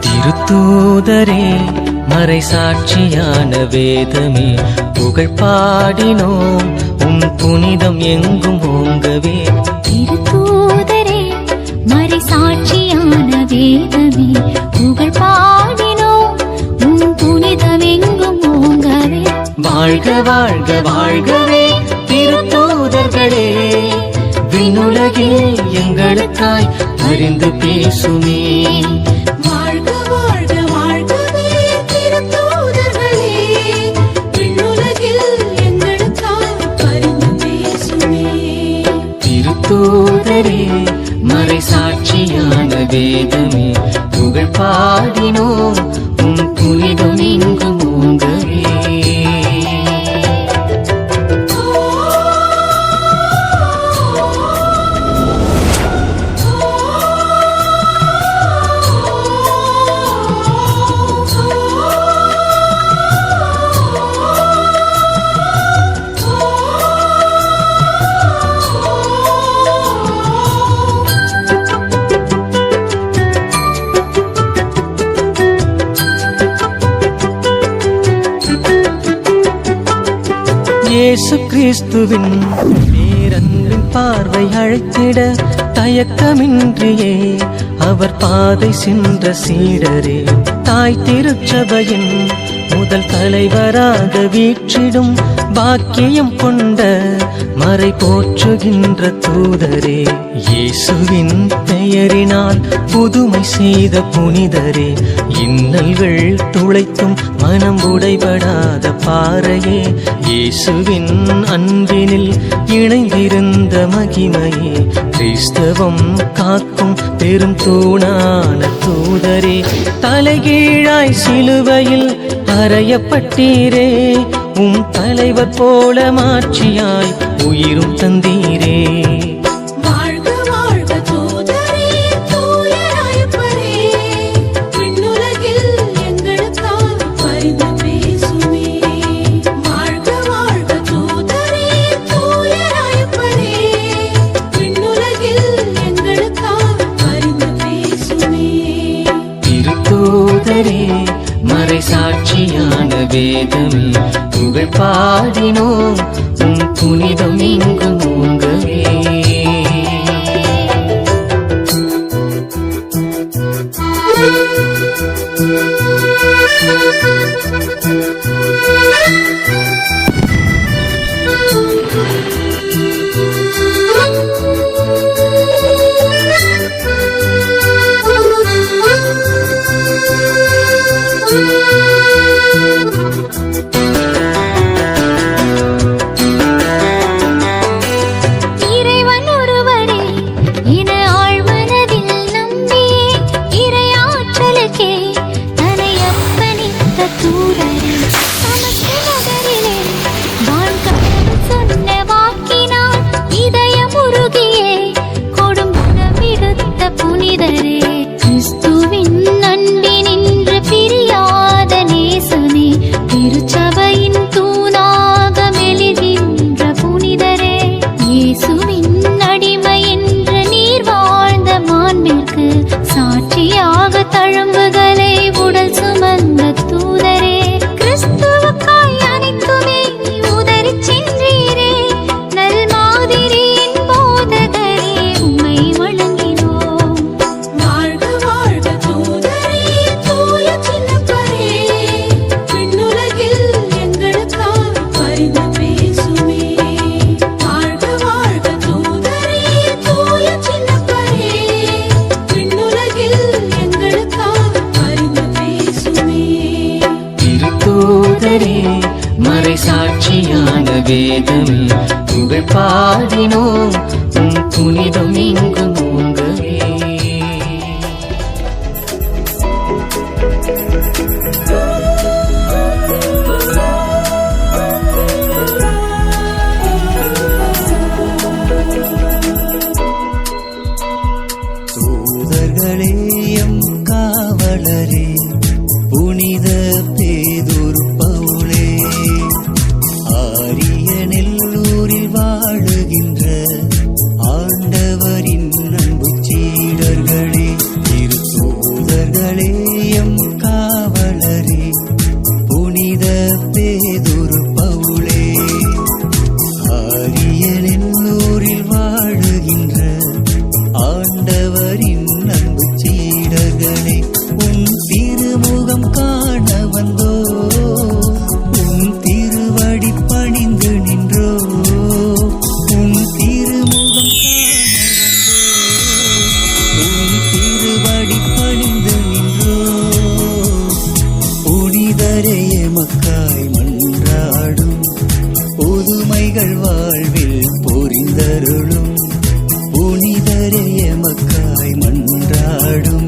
திருத்தூதரே மறை சாட்சியான வேதமே புகழ் பாடினோம் உம் புனிதம் எங்கும் ஓங்கவே. திருத்தூதரே மறை சாட்சியான வேதமே புகழ் பாடினோம் உம் புனிதம் எங்கும் ஓங்கவே. வாழ்க வாழ்க வாழ்கவே திருத்தூதர்களே, விண்ணுலகில் எங்களுக்காய் பரிந்து பேசுமே. வாழ்க வாழ்க வாழ்கவே திருத்தூதர்களே, விண்ணுலகில் எங்களுக்காய் பரிந்து பேசுமே. திருத்தூதரே மறை சாட்சியான வேதமே புகழ் பாடினோம் உம் புனிதம் எங்கும் ஓங்கவே. இயேசு கிறிஸ்துவின் பேரன்பின் பார்வை அழைத்திட தயக்கமின்றியே அவர் பாதை சென்ற சீடரே, தாய் திருச்சபையின் முதல் தலைவராக வீற்றிடும் பாக்கியம் கொண்ட மறை போற்றுகின்ற தூதரே, இயேசுவின் பெயரினால் புதுமை செய்த புனிதரே, இன்னல்கள் துளைத்தும் மனம் உடைபடாத பாறையே, இயேசுவின் அன்பினில் இணைந்திருந்த மகிமையே, கிறிஸ்தவம் காக்கும் பெரும் தூணான தூதரே, தலைகீழாய் சிலுவையில் அறையப்பட்டீரே, உம் தலைவர் போல மாட்சியாய் உயிரும் தந்தீரே. வாழ்க வாழ்க தூதரே தூயராயப்பரே, விண்ணுலகில் எங்களுக்காய் பரிந்து பேசுமே. வாழ்க வாழ்க தூதரே தூயராயப்பரே, விண்ணுலகில் எங்களுக்காய் பரிந்து பேசுமே. திருத்தூதரே மறை சாட்சியான வேதமே புகழ் பாடினோம் உம் புனிதம் எங்கும் ஓங்கவே. இறைவன் ஒருவரே என ஆழ்மனதில் நம்பியே, இறையாற்றலுக்கே தன்னை அர்ப்பணித்த தூதரே, சமஸ்த நகரிலே வாழ்க்கடவுள் சொன்ன வாக்கினால் இதயம் உருகியே கொடும்புறம் விடுத்த புனிதரே, கிறிஸ்துவின் அன்பினின்று பிரியாத நேசமே, திருச்சபையின் தூணாக மெலிகின்ற புனிதரே, இயேசுவின் அடிமை என்ற நீர் வாழ்ந்த மாண்பிற்கு சாட்சியாக தழும்புகளை உடல் சுமந்த தூதரே, கிறிஸ்துவுக்காய் அனைத்துமே உதறிச் சென்றீரே, நல் மாதிரியின் போதகரே உம்மை வணங்கினோம். வாழ்க வாழ்க தூதரே தூய சின்னப்பரே, விண்ணுலகில் எங்களுக்காய் பரிந்து பேசுமே. வாழ்க வாழ்க தூதரே தூய சின்னப்பரே, விண்ணுலகில் எங்களுக்காய் பரிந்து பேசுமே. திருத்தூதரே மறை சாட்சியான வேதமே புகழ் பாடினோம் உம் புனிதம் எங்கும் ஓங்கவே. தூதர்களே எம் காவலரே, புனித பேதுரு பவுலே, ஆரிய நெல்லூரில் வாழுகின்ற ஆண்டவரின் அன்பு சீடர்களே, திருத்தூதர்களே தோதர்களே எம் காவலரே புனித பேதுரு பவுலே ஆரியனெல்லூரில் வாழுகின்ற ஆண்டவரின் அன்பு சீடர்களே உன் திருமுகம் காண வந்தோ உன் திருவடி பணிந்து நின்றோ உன் திருமுகம் உன் திருவடி பணிந்து நின்றோ புனிதரே எமக்காய் மன்றாடும் புதுமைகள் வாழ்வில் பொறிந்தருளும் புனிதரே எமக்காய் மன்றாடும்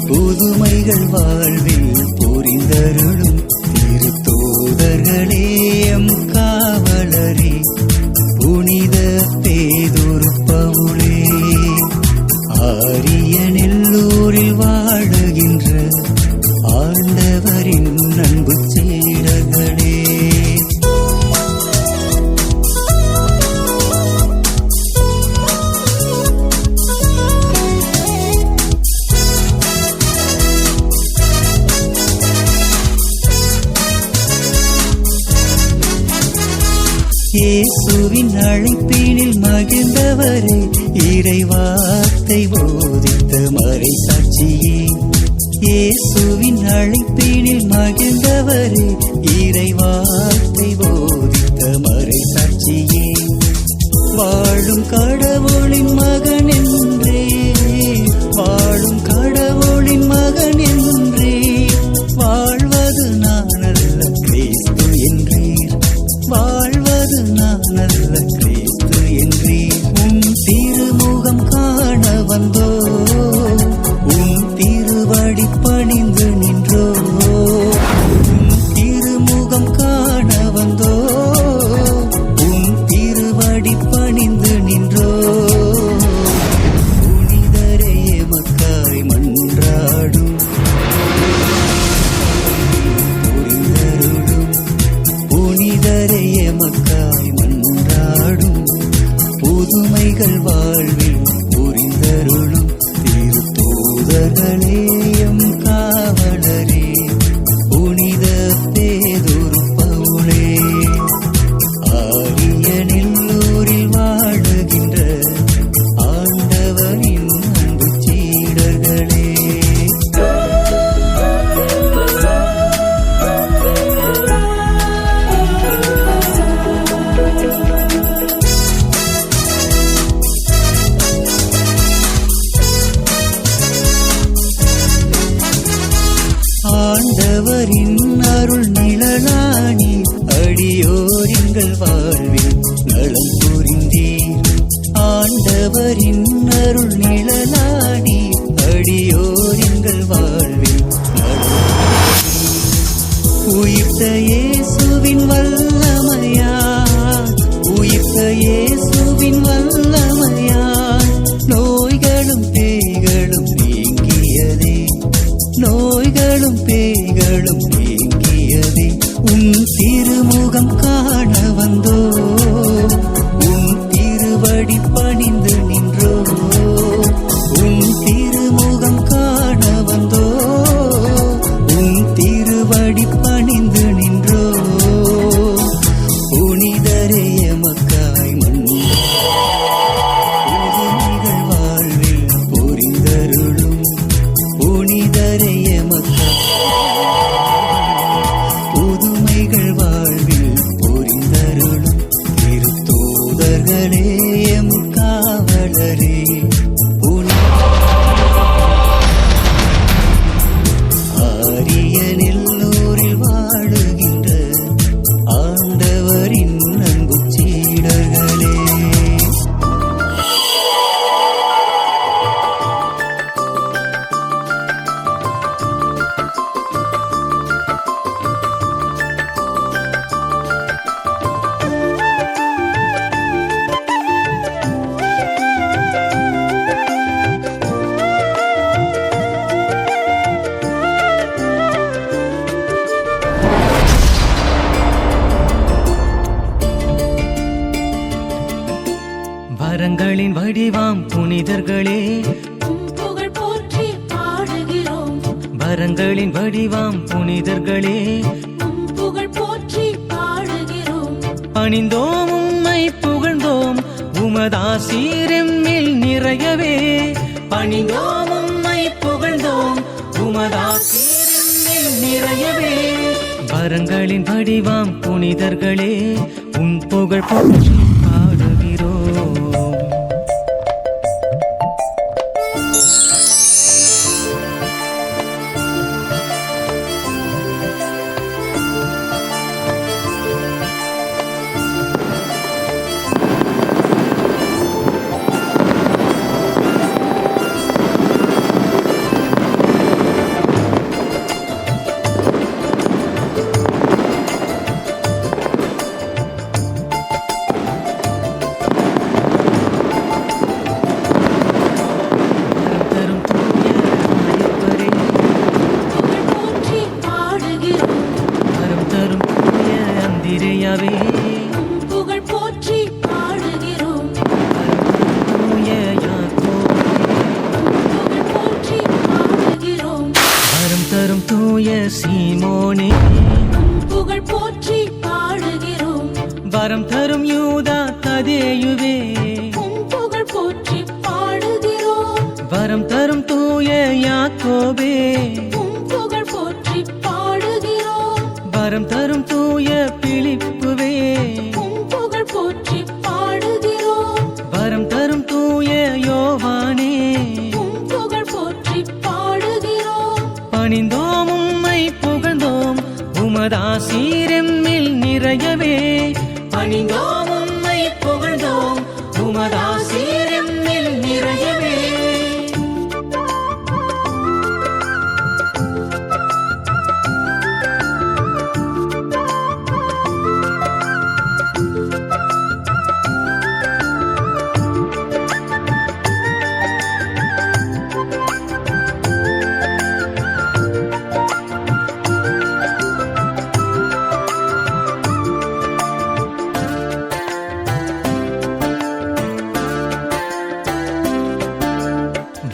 புதுமைகள் வாழ்வில் பொறிந்தருளும் திருத்தூதர்களே எம் காவலரே புனித பேதுரு பவுலே ஆரியனெல்லூரில் வாழுகின்ற ஆண்டவரின் அன்பு சீடர்களே இயேசுவின் அழைப்பினில் மகிழ்ந்தவரே இறைவார்த்தை போதித்த மறைசாட்சியே இயேசுவின் அழைப்பினில் மகிழ்ந்தவரே இறைவார்த்தை போதித்த மறைசாட்சியே வாழும் கடவுளின் மகன் என்றே வாழும் கடவுளின் மகன் என்றே வாழ்வது நான் அல்ல கிறிஸ்து என்றீர் வாழ்வது நான் அல்ல கிறிஸ்து என்றீர் உன் திருமுகம் காண வந்தோ உன் திருவடி பணிந்து நின்றோ உன் திருமுகம் காண வந்தோ உன் திருவடி பணிந்து நின்றோ புனிதரே எமக்காய் மன்றாடும் புரிந்தருளும் புனிதரே எமக்காய் மன்றாடும் புதுமைகள் வாழ்வில் புரிந்தருளும் திருத்தூதர்களே எம் காவலரே புனித பேதுரு பவுலே ஆரியனெல்லூரில் வாழுகின்ற ஆண்டவரின் அன்பு சீடர்களே ஆண்டவரின் அருள் நிழலானி அடியோரிங்கள் வாழ்வில் நலம் புரிந்தீர் ஆண்டவரின் அருள் நிழலானி அடியோரிங்கள் வாழ்வில் நலம் உயிர்த்த இயேசுவின் வல்லமையால் உயிர்த்த இயேசுவின் வல்லமையால் நோய்களும் பேய்களும் நீங்கியதே நோய்களும் பேய்களும் நீங்கியதே உன் திருமுகம் காண வந்தோ உன் திருவடி பணிந்து நின்றோ உன் திருமுகம் காண வந்தோ உன் திருவடி பணிந்து நின்றோ புனிதரே எமக்காய் புதுமைகள் வாழ்வில் பொறிந்தருளும் புனிதரே எமக்காய் புதுமைகள் வாழ்வில் பொறிந்தருளும் வரங்களின் வடிவாம் புனிதர்களே உம் புகழ் போற்றி பாடுகிறோம். பணிந்தோம் உம்மை புகழ்ந்தோம் உமதாசீரெம்மில் நிறையவே. பணிந்தோம் உம்மை புகழ்ந்தோம் உமதாசீரெம்மில் நிறையவே. வரங்களின் வடிவாம் புனிதர்களே உம் புகழ் போற்றி பாடுகிறோம். புகழ் போற்றி பாடுகிறோம். புகழ் போற்றி பாடுகிறோம். வரம் தரும் தூய சீமோனே புகழ் போற்றி பாடுகிறோம். வரம் தரும் யூதா ததேயுவே புகழ் போற்றி பாடுகிறோம். வரம் தரும் தூய யாக்கோபே புகழ் போற்றி பாடுகிறோம். வரம் தரும் தூய பிலிப்புவே புகழ் போற்றி பாடுகிறோம். வரம் தரும் தூய யோவானே புகழ் போற்றி பாடுகிறோம். பணிந்தோம் உம்மை புகழ்ந்தோம் உமதாசீரெம்மில் நிறையவே. பணிந்தோம் உம்மை புகழ்ந்தோம் உமதாசீரெம்மில் நிறையவே.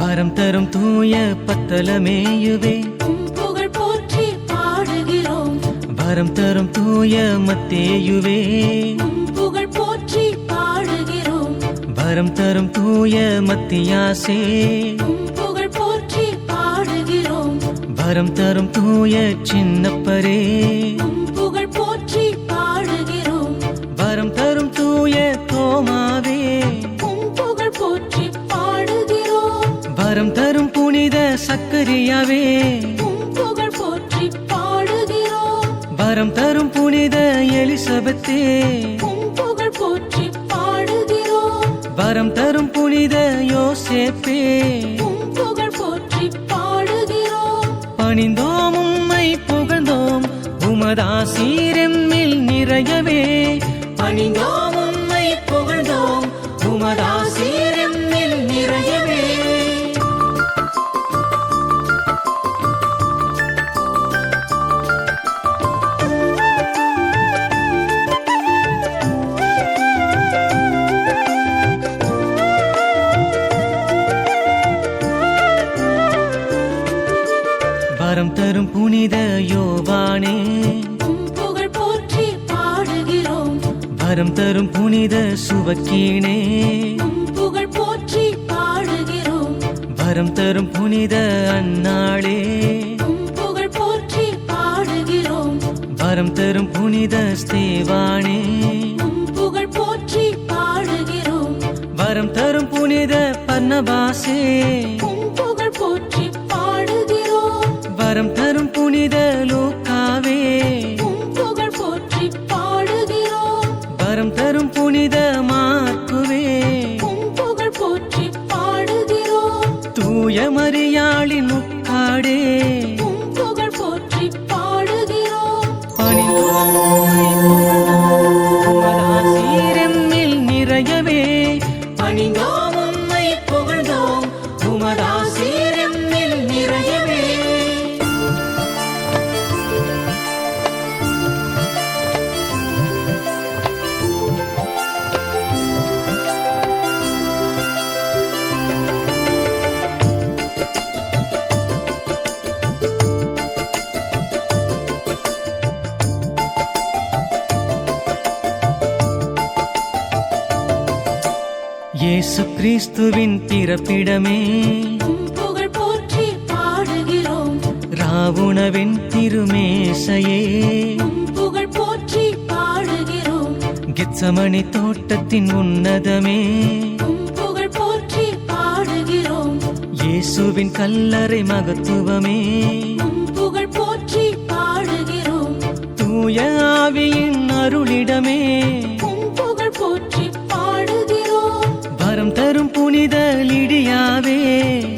வரம் தரும் தூய பத்தலமேயுவே புகழ் போற்றி பாடுகிறோம். வரம் தரும் தூய மத்தேயுவே புகழ் போற்றி பாடுகிறோம். வரம் தரும் தூய மத்தியாசே புகழ் போற்றி பாடுகிறோம். வரம் தரும் தூய சின்னப்பரே புகழ் போற்றி பாடுகிறோம். வரம் தரும் தூய தோமாவே புகழ் போற்றி பாடுகிறோம். வரம் தரும் புனித சக்கரியாவே புகழ் போற்றி பாடுகிறோம். வரம் தரும் புனித எலிசபெத்தே புகழ் போற்றி பாடுகிறோம். வரம் தரும் புனித யோசேப்பே புகழ் போற்றி பாடுகிறோம். பணிந்தோம் உம்மை புகழ்ந்தோம் உமதாசீரெம்மில் நிறையவே. பணிந்தோம் உம்மை புகழ்ந்தோம் உமதாசீரெம்மில் நிறையவே. வரம் தரும் புனித யோவானே புகழ் போற்றி பாடுகிறோம். வரம் தரும் புனித சுவக்கீனே புகழ் போற்றி பாடுகிறோம். வரம் தரும் புனித அன்னாளே புகழ் போற்றி பாடுகிறோம். வரம் தரும் புனித ஸ்தேவானே புகழ் போற்றி பாடுகிறோம். வரம் தரும் புனித பர்னபாசே புகழ் போற்றி பாடுகிறோம். வரம் தரும் புனித லூக்காவே புகழ் போற்றி பாடுகிறோம். வரம் தரும் புனித மார்க்குவே புகழ் போற்றி பாடுகிறோம். தூய மரியாளின் முக்காடே புகழ் போற்றி பாடுகிறோம். பணிந்தோம் உம்மை புகழ்ந்தோம் உமதாசீரெம்மில் நிறையவே. பணிந்தோம் உம்மை புகழ்ந்தோம் உமதாசீரெம்மில் நிறையவே. இயேசு கிறிஸ்துவின் பிறப்பிடமே உம் புகழ் போற்றி பாடுகிறோம் ராவுணவின் திருமேசையே உம் புகழ் போற்றி பாடுகிறோம் கெத்சமனி தோட்டத்தின் உன்னதமே உம் புகழ் போற்றி பாடுகிறோம் இயேசுவின் கல்லறை மகத்துவமே உம் புகழ் போற்றி பாடுகிறோம் தூய ஆவியின் அருளிடமே உம் புகழ் போற்றி பாடுகிறோம் வரம் தரும் புனித லிடியாவே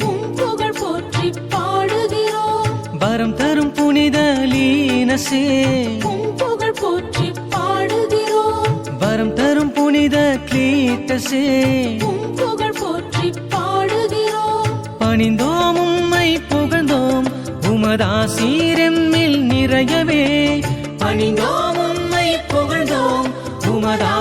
உம் புகழ் போற்றி பாடுகிறோம் வரம் தரும் புனித லீனசே உம் புகழ் போற்றி பாடுகிறோம் வரம் தரும் புனித கிளீட்டசே உம் புகழ் போற்றி பாடுகிறோம் பணிந்தோம் உம்மை புகழ்ந்தோம் உமதாசீரெம்மில் நிறையவே பணிந்தோம் உம்மை புகழ்ந்தோம் உமதா